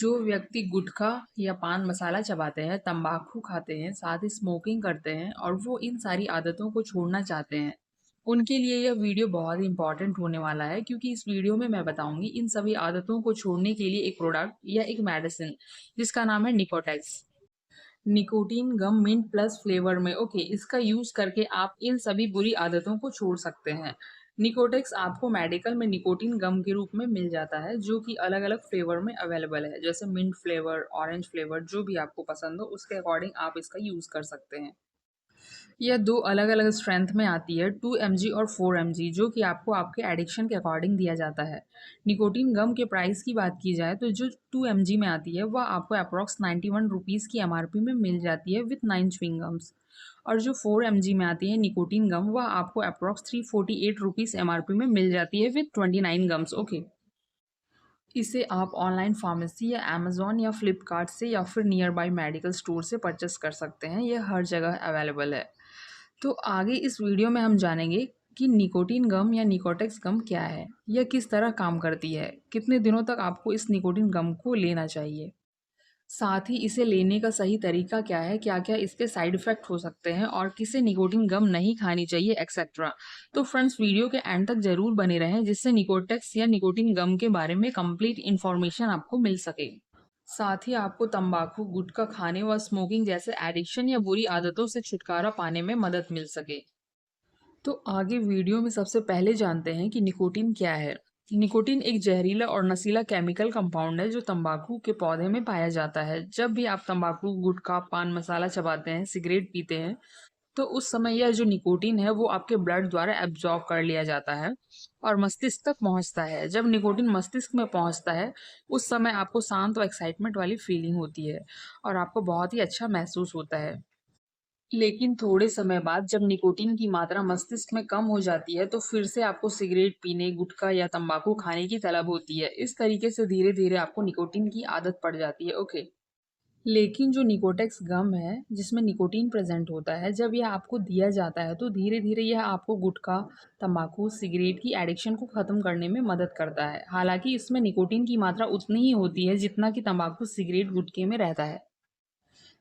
जो व्यक्ति गुटखा या पान मसाला चबाते हैं, तंबाकू खाते हैं, साथ ही स्मोकिंग करते हैं और वो इन सारी आदतों को छोड़ना चाहते हैं, उनके लिए यह वीडियो बहुत ही इम्पोर्टेंट होने वाला है क्योंकि इस वीडियो में मैं बताऊंगी इन सभी आदतों को छोड़ने के लिए एक प्रोडक्ट या एक मेडिसिन जिसका नाम है Nicotex. Nicotine gum mint plus flavour में ओके, इसका यूज करके आप इन सभी बुरी आदतों को छोड़ सकते हैं। निकोटेक्स आपको मेडिकल में निकोटीन गम के रूप में मिल जाता है जो कि अलग अलग फ्लेवर में अवेलेबल है, जैसे मिंट फ्लेवर, ऑरेंज फ्लेवर, जो भी आपको पसंद हो उसके अकॉर्डिंग आप इसका यूज कर सकते हैं। यह दो अलग अलग स्ट्रेंथ में आती है, 2 mg और 4 mg, जो कि आपको आपके एडिक्शन के अकॉर्डिंग दिया जाता है। निकोटीन गम के प्राइस की बात की जाए तो जो 2 mg में आती है वह आपको अप्रॉक्स 91 रुपीज़ की MRP में मिल जाती है विथ 9 च्युइंगम्स। और जो 4 mg में आती है निकोटीन गम वह आपको अप्रॉक्स 348 रुपीज़ MRP में मिल जाती है विथ 29 गम्स। ओके, इसे आप ऑनलाइन फार्मेसी या अमेजोन या फ्लिपकार्ट से या फिर नियर बाई मेडिकल स्टोर से परचेस कर सकते हैं, यह हर जगह अवेलेबल है। तो आगे इस वीडियो में हम जानेंगे कि निकोटीन गम या निकोटेक्स गम क्या है, यह किस तरह काम करती है, कितने दिनों तक आपको इस निकोटीन गम को लेना चाहिए, साथ ही इसे लेने का सही तरीका क्या है, क्या क्या इसके साइड इफ़ेक्ट हो सकते हैं और किसे निकोटीन गम नहीं खानी चाहिए एक्सेट्रा। तो फ्रेंड्स, वीडियो के एंड तक ज़रूर बने रहें जिससे निकोटेक्स या निकोटीन गम के बारे में कंप्लीट इन्फॉर्मेशन आपको मिल सके। साथ ही आपको तंबाकू, गुटखा खाने व स्मोकिंग जैसे एडिक्शन या बुरी आदतों से छुटकारा पाने में मदद मिल सके। तो आगे वीडियो में सबसे पहले जानते हैं कि निकोटीन क्या है। निकोटीन एक जहरीला और नशीला केमिकल कंपाउंड है जो तंबाकू के पौधे में पाया जाता है। जब भी आप तंबाकू, गुटखा, पान मसाला चबाते हैं, सिगरेट पीते हैं, तो उस समय यह जो निकोटीन है वो आपके ब्लड द्वारा एब्जॉर्ब कर लिया जाता है और मस्तिष्क तक पहुंचता है। जब निकोटीन मस्तिष्क में पहुंचता है उस समय आपको शांत व एक्साइटमेंट वाली फीलिंग होती है और आपको बहुत ही अच्छा महसूस होता है। लेकिन थोड़े समय बाद जब निकोटीन की मात्रा मस्तिष्क में कम हो जाती है तो फिर से आपको सिगरेट पीने, गुटखा या तंबाकू खाने की तलब होती है। इस तरीके से धीरे धीरे आपको निकोटीन की आदत पड़ जाती है। ओके, लेकिन जो निकोटेक्स गम है जिसमें निकोटीन प्रेजेंट होता है, जब यह आपको दिया जाता है तो धीरे धीरे यह आपको गुटखा, तंबाकू, सिगरेट की एडिक्शन को ख़त्म करने में मदद करता है। हालांकि इसमें निकोटीन की मात्रा उतनी ही होती है जितना कि तंबाकू, सिगरेट, गुटखे में रहता है।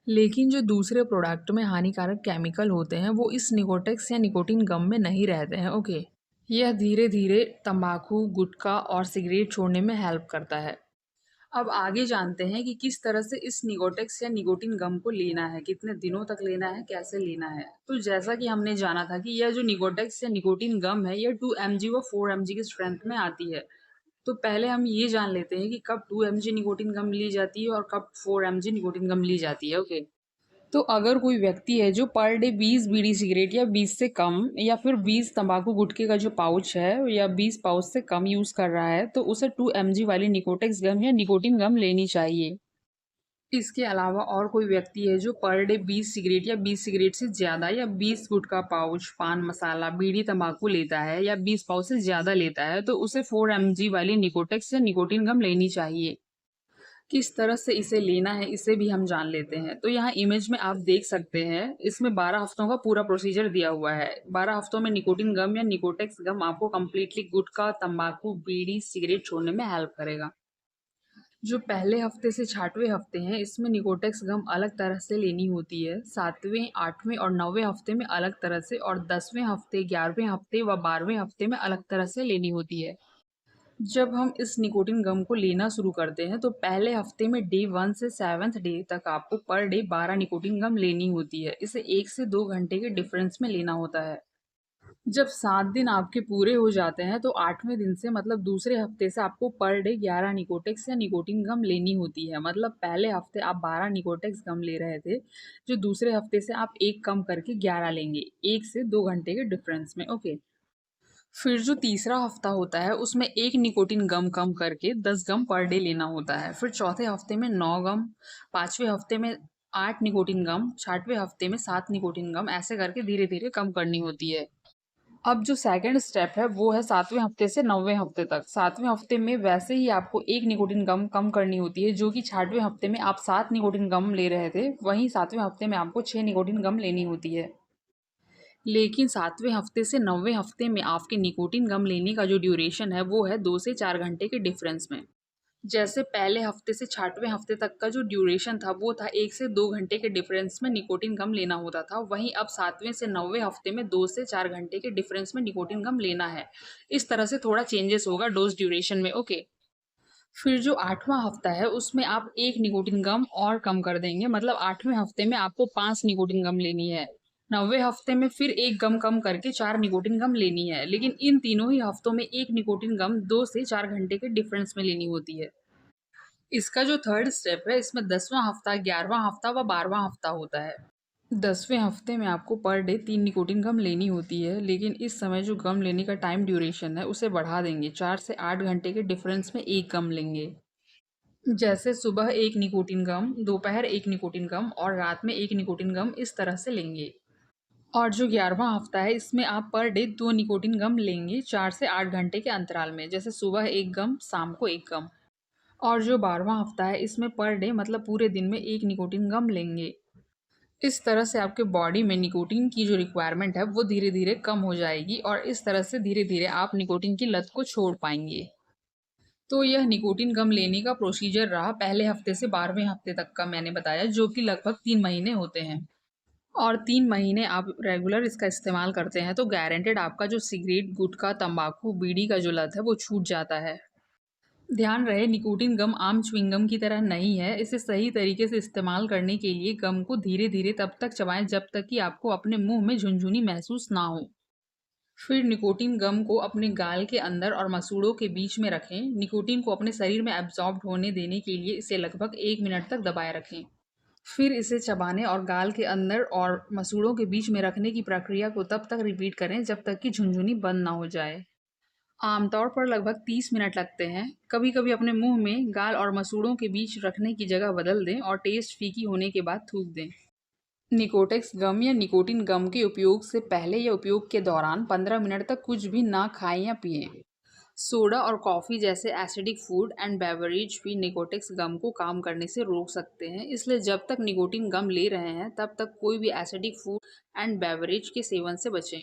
लेकिन जो दूसरे प्रोडक्ट में हानिकारक केमिकल होते हैं वो इस निकोटेक्स या निकोटीन गम में नहीं रहते हैं। ओके, यह धीरे धीरे तंबाकू, गुटखा और सिगरेट छोड़ने में हेल्प करता है। अब आगे जानते हैं कि किस तरह से इस निकोटेक्स या निकोटीन गम को लेना है, कितने दिनों तक लेना है, कैसे लेना है। तो जैसा कि हमने जाना था कि यह जो निकोटेक्स या निकोटीन गम है यह 2 mg व 4 mg की स्ट्रेंथ में आती है। तो पहले हम ये जान लेते हैं कि कब 2 mg निकोटीन गम ली जाती है और कब 4 mg निकोटीन गम ली जाती है। ओके, तो अगर कोई व्यक्ति है जो पर डे 20 बीड़ी सिगरेट या 20 से कम या फिर 20 तंबाकू गुटखे का जो पाउच है या 20 पाउच से कम यूज़ कर रहा है तो उसे 2 mg वाली निकोटेक्स गम या निकोटीन गम लेनी चाहिए। इसके अलावा और कोई व्यक्ति है जो पर डे 20 सिगरेट या 20 सिगरेट से ज़्यादा या 20 गुटखा पाउच, पान मसाला, बीड़ी तंबाकू लेता है या 20 पाउच से ज़्यादा लेता है तो उसे 4 mg वाली निकोटेक्स या निकोटीन गम लेनी चाहिए। किस तरह से इसे लेना है इसे भी हम जान लेते हैं। तो यहाँ इमेज में आप देख सकते हैं, इसमें 12 हफ्तों का पूरा प्रोसीजर दिया हुआ है। 12 हफ्तों में निकोटीन गम या निकोटेक्स गम आपको कम्प्लीटली गुटखा, तंबाकू, बीड़ी, सिगरेट छोड़ने में हेल्प करेगा। जो पहले हफ्ते से 6वें हफ्ते हैं इसमें निकोटेक्स गम अलग तरह से लेनी होती है। 7वें, 8वें और 9वें हफ्ते में अलग तरह से और 10वें हफ्ते, 11वें हफ्ते व 12वें हफ्ते में अलग तरह से लेनी होती है। जब हम इस निकोटीन गम को लेना शुरू करते हैं तो पहले हफ्ते में डे 1 से 7वें डे तक आपको पर डे 12 निकोटीन गम लेनी होती है। इसे 1 से 2 घंटे के डिफरेंस में लेना होता है। जब 7 दिन आपके पूरे हो जाते हैं तो 8वें दिन से मतलब दूसरे हफ्ते से आपको पर डे 11 निकोटेक्स या निकोटीन गम लेनी होती है। मतलब पहले हफ्ते आप 12 निकोटेक्स गम ले रहे थे, जो दूसरे हफ्ते से आप एक कम करके 11 लेंगे, 1 से 2 घंटे के डिफरेंस में। ओके, फिर जो तीसरा हफ्ता होता है उसमें एक निकोटीन गम कम करके 10 गम पर डे लेना होता है। फिर चौथे हफ्ते में 9 गम, 5वें हफ्ते में 8 निकोटीन गम, 6वें हफ्ते में 7 निकोटीन गम, ऐसे करके धीरे धीरे कम करनी होती है। अब जो सेकंड स्टेप है वो है 7वें हफ्ते से 9वें हफ्ते तक। 7वें हफ्ते में वैसे ही आपको एक निकोटीन गम कम करनी होती है, जो कि 6वें हफ्ते में आप 7 निकोटीन गम ले रहे थे, वहीं 7वें हफ्ते में आपको 6 निकोटीन गम लेनी होती है। लेकिन 7वें हफ्ते से 9वें हफ्ते में आपके निकोटीन गम लेने का जो ड्यूरेशन है वो है 2 से 4 घंटे के डिफरेंस में। जैसे पहले हफ्ते से 6वें हफ्ते तक का जो ड्यूरेशन था वो था 1 से 2 घंटे के डिफरेंस में निकोटिन गम लेना होता था। वहीं अब 7वें से 9वें हफ्ते में 2 से 4 घंटे के डिफरेंस में निकोटिन गम लेना है। इस तरह से थोड़ा चेंजेस होगा डोज़ ड्यूरेशन में, ओके। फिर जो 8वां हफ्ता है उसमें आप 1 निकोटिन गम और कम कर देंगे, मतलब 8वें हफ्ते में आपको 5 निकोटिन गम लेनी है। 9वें हफ्ते में फिर 1 गम कम करके 4 निकोटिन गम लेनी है, लेकिन इन तीनों ही हफ्तों में 1 निकोटिन गम 2 से 4 घंटे के डिफरेंस में लेनी होती है। इसका जो थर्ड स्टेप है इसमें 10वां हफ्ता, 11वां हफ्ता व 12वां हफ्ता होता है। 10वें हफ्ते में आपको पर डे 3 निकोटिन गम लेनी होती है, लेकिन इस समय जो गम लेने का टाइम ड्यूरेशन है उसे बढ़ा देंगे। 4 से 8 घंटे के डिफरेंस में 1 गम लेंगे। जैसे सुबह 1 निकोटिन गम, दोपहर 1 निकोटिन गम और रात में 1 निकोटिन गम, इस तरह से लेंगे। और जो 11वां हफ्ता है इसमें आप पर डे 2 निकोटिन गम लेंगे 4 से 8 घंटे के अंतराल में, जैसे सुबह 1 गम, शाम को 1 गम। और जो 12वां हफ्ता है इसमें पर डे मतलब पूरे दिन में 1 निकोटिन गम लेंगे। इस तरह से आपके बॉडी में निकोटिन की जो रिक्वायरमेंट है वो धीरे धीरे कम हो जाएगी और इस तरह से धीरे धीरे आप निकोटिन की लत को छोड़ पाएंगे। तो यह निकोटिन गम लेने का प्रोसीजर रहा पहले हफ्ते से 12वें हफ्ते तक का, मैंने बताया, जो कि लगभग 3 महीने होते हैं। और 3 महीने आप रेगुलर इसका इस्तेमाल करते हैं तो गारंटेड आपका जो सिगरेट, गुटखा, तंबाकू, बीड़ी का जो लत है वो छूट जाता है। ध्यान रहे निकोटिन गम आम च्युइंगम की तरह नहीं है। इसे सही तरीके से इस्तेमाल करने के लिए गम को धीरे धीरे तब तक चबाएं जब तक कि आपको अपने मुंह में झुनझुनी महसूस ना हो। फिर निकोटिन गम को अपने गाल के अंदर और मसूड़ों के बीच में रखें। निकोटिन को अपने शरीर में एब्जॉर्ब होने देने के लिए इसे लगभग 1 मिनट तक दबाए रखें। फिर इसे चबाने और गाल के अंदर और मसूड़ों के बीच में रखने की प्रक्रिया को तब तक रिपीट करें जब तक कि झुनझुनी बंद ना हो जाए। आमतौर पर लगभग 30 मिनट लगते हैं। कभी कभी अपने मुंह में गाल और मसूड़ों के बीच रखने की जगह बदल दें और टेस्ट फीकी होने के बाद थूक दें। निकोटेक्स गम या निकोटिन गम के उपयोग से पहले या उपयोग के दौरान 15 मिनट तक कुछ भी ना खाएं या पिएं। सोडा और कॉफ़ी जैसे एसिडिक फूड एंड बेवरेज भी निकोटेक्स गम को काम करने से रोक सकते हैं, इसलिए जब तक निकोटिन गम ले रहे हैं तब तक कोई भी एसिडिक फूड एंड बेवरेज के सेवन से बचें।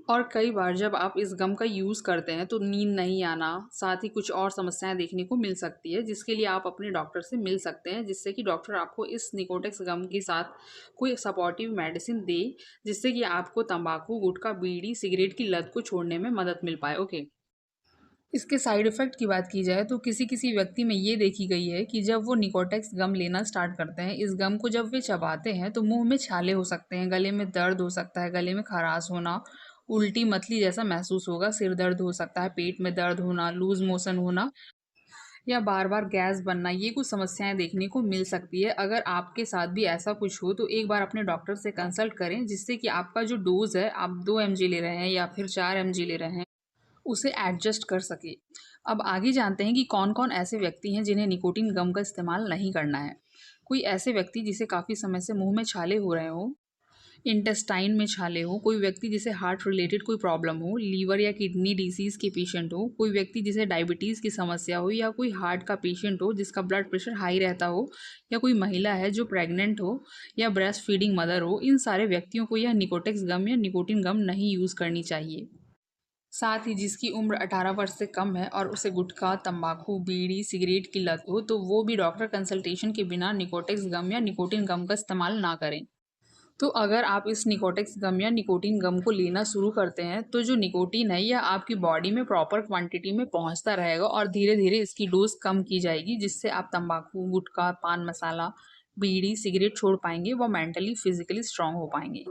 और कई बार जब आप इस गम का यूज़ करते हैं तो नींद नहीं आना, साथ ही कुछ और समस्याएं देखने को मिल सकती है, जिसके लिए आप अपने डॉक्टर से मिल सकते हैं, जिससे कि डॉक्टर आपको इस निकोटेक्स गम के साथ कोई सपोर्टिव मेडिसिन दे, जिससे कि आपको तंबाकू, गुटखा, बीड़ी, सिगरेट की लत को छोड़ने में मदद मिल पाए, ओके। इसके साइड इफ़ेक्ट की बात की जाए तो किसी किसी व्यक्ति में ये देखी गई है कि जब वो निकोटेक्स गम लेना स्टार्ट करते हैं, इस गम को जब वे चबाते हैं तो मुंह में छाले हो सकते हैं, गले में दर्द हो सकता है, गले में खराश होना, उल्टी मतली जैसा महसूस होगा, सिर दर्द हो सकता है, पेट में दर्द होना, लूज मोशन होना या बार बार गैस बनना, ये कुछ समस्याएं देखने को मिल सकती है। अगर आपके साथ भी ऐसा कुछ हो तो एक बार अपने डॉक्टर से कंसल्ट करें, जिससे कि आपका जो डोज है, आप 2 mg ले रहे हैं या फिर 4 mg ले रहे हैं, उसे एडजस्ट कर सके। अब आगे जानते हैं कि कौन-कौन ऐसे व्यक्ति हैं जिन्हें निकोटिन गम का इस्तेमाल नहीं करना है। कोई ऐसे व्यक्ति जिसे काफ़ी समय से मुँह में छाले हो रहे हों, इंटेस्टाइन में छाले हों, कोई व्यक्ति जिसे हार्ट रिलेटेड कोई प्रॉब्लम हो, लीवर या किडनी डिसीज़ के पेशेंट हो, कोई व्यक्ति जिसे डायबिटीज़ की समस्या हो या कोई हार्ट का पेशेंट हो जिसका ब्लड प्रेशर हाई रहता हो, या कोई महिला है जो प्रेग्नेंट हो या ब्रेस्ट फीडिंग मदर हो, इन सारे व्यक्तियों को यह निकोटेक्स गम या निकोटिन गम नहीं यूज़ करनी चाहिए। साथ ही जिसकी उम्र 18 वर्ष से कम है और उसे गुटखा, तंबाकू, बीड़ी, सिगरेट की लत हो तो वो भी डॉक्टर कंसल्टेशन के बिना निकोटेक्स गम या निकोटिन गम का इस्तेमाल ना करें। तो अगर आप इस निकोटेक्स गम या निकोटिन गम को लेना शुरू करते हैं तो जो निकोटिन है यह आपकी बॉडी में प्रॉपर क्वांटिटी में पहुंचता रहेगा और धीरे धीरे इसकी डोज कम की जाएगी, जिससे आप तंबाकू, गुटखा, पान मसाला, बीड़ी, सिगरेट छोड़ पाएंगे व मेंटली फिजिकली स्ट्रांग हो पाएंगे।